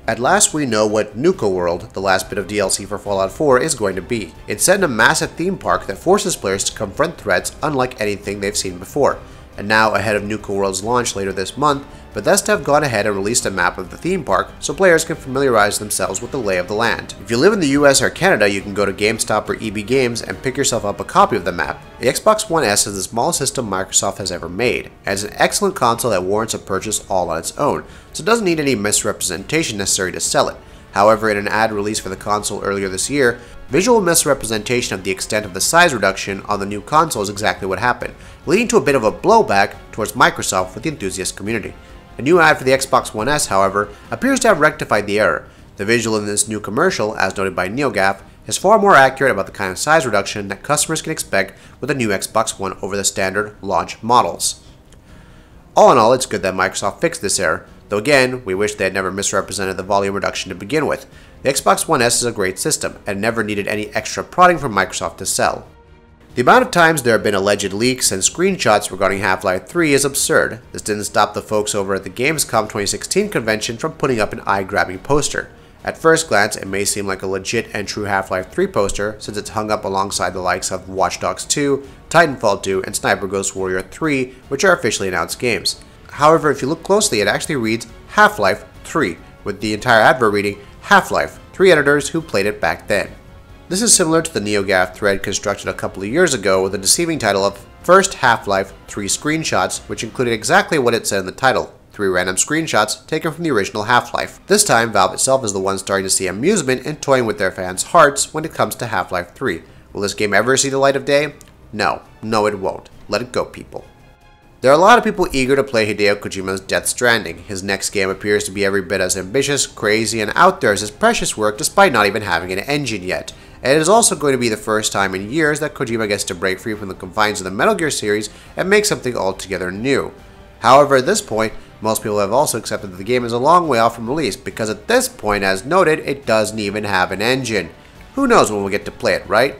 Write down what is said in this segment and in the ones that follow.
At last we know what Nuka World, the last bit of DLC for Fallout 4, is going to be. It's set in a massive theme park that forces players to confront threats unlike anything they've seen before. And now, ahead of Nuka World's launch later this month, Bethesda have gone ahead and released a map of the theme park so players can familiarize themselves with the lay of the land. If you live in the US or Canada, you can go to GameStop or EB Games and pick yourself up a copy of the map. The Xbox One S is the smallest system Microsoft has ever made, and it's an excellent console that warrants a purchase all on its own, so it doesn't need any misrepresentation necessary to sell it. However, in an ad released for the console earlier this year, visual misrepresentation of the extent of the size reduction on the new console is exactly what happened, leading to a bit of a blowback towards Microsoft with the enthusiast community. A new ad for the Xbox One S, however, appears to have rectified the error. The visual in this new commercial, as noted by NeoGAF, is far more accurate about the kind of size reduction that customers can expect with the new Xbox One over the standard launch models. All in all, it's good that Microsoft fixed this error, though again, we wish they had never misrepresented the volume reduction to begin with. The Xbox One S is a great system, and never needed any extra prodding from Microsoft to sell. The amount of times there have been alleged leaks and screenshots regarding Half-Life 3 is absurd. This didn't stop the folks over at the Gamescom 2016 convention from putting up an eye-grabbing poster. At first glance, it may seem like a legit and true Half-Life 3 poster, since it's hung up alongside the likes of Watch Dogs 2, Titanfall 2, and Sniper Ghost Warrior 3, which are officially announced games. However, if you look closely, it actually reads Half-Life 3, with the entire advert reading Half-Life, 3 editors who played it back then. This is similar to the NeoGAF thread constructed a couple of years ago with the deceiving title of First Half-Life 3 Screenshots, which included exactly what it said in the title, 3 random screenshots taken from the original Half-Life. This time, Valve itself is the one starting to see amusement in toying with their fans' hearts when it comes to Half-Life 3. Will this game ever see the light of day? No. No, it won't. Let it go, people. There are a lot of people eager to play Hideo Kojima's Death Stranding. His next game appears to be every bit as ambitious, crazy, and out there as his precious work despite not even having an engine yet. And it is also going to be the first time in years that Kojima gets to break free from the confines of the Metal Gear series and make something altogether new. However, at this point, most people have also accepted that the game is a long way off from release, because at this point, as noted, it doesn't even have an engine. Who knows when we'll get to play it, right?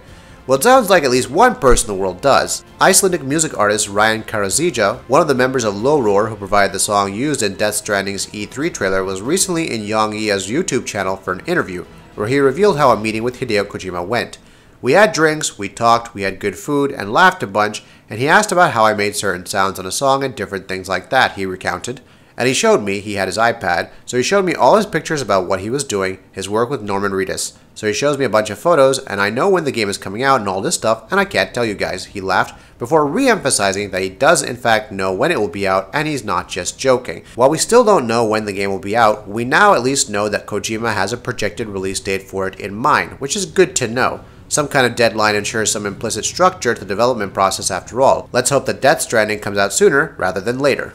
Well, it sounds like at least one person in the world does. Icelandic music artist Ryan Karazija, one of the members of Low Roar who provided the song used in Death Stranding's E3 trailer, was recently in Yang Yia's YouTube channel for an interview, where he revealed how a meeting with Hideo Kojima went. We had drinks, we talked, we had good food, and laughed a bunch, and he asked about how I made certain sounds on a song and different things like that, he recounted. And he showed me, he had his iPad, so he showed me all his pictures about what he was doing, his work with Norman Reedus. So he shows me a bunch of photos, and I know when the game is coming out and all this stuff, and I can't tell you guys, he laughed, before re-emphasizing that he does in fact know when it will be out, and he's not just joking. While we still don't know when the game will be out, we now at least know that Kojima has a projected release date for it in mind, which is good to know. Some kind of deadline ensures some implicit structure to the development process after all. Let's hope that Death Stranding comes out sooner rather than later.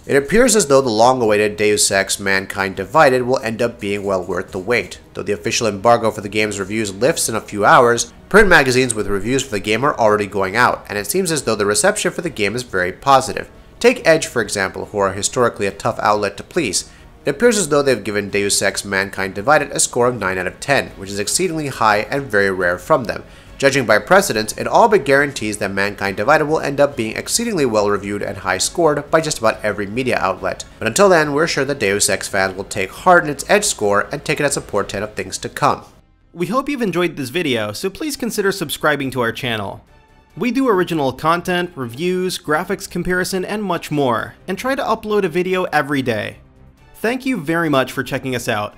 It appears as though the long-awaited Deus Ex Mankind Divided will end up being well worth the wait. Though the official embargo for the game's reviews lifts in a few hours, print magazines with reviews for the game are already going out, and it seems as though the reception for the game is very positive. Take Edge, for example, who are historically a tough outlet to please. It appears as though they've given Deus Ex Mankind Divided a score of 9 out of 10, which is exceedingly high and very rare from them. Judging by precedence, it all but guarantees that Mankind Divided will end up being exceedingly well reviewed and high scored by just about every media outlet. But until then, we're sure that Deus Ex fans will take heart in its Edge score and take it as a portent of things to come. We hope you've enjoyed this video, so please consider subscribing to our channel. We do original content, reviews, graphics comparison, and much more, and try to upload a video every day. Thank you very much for checking us out.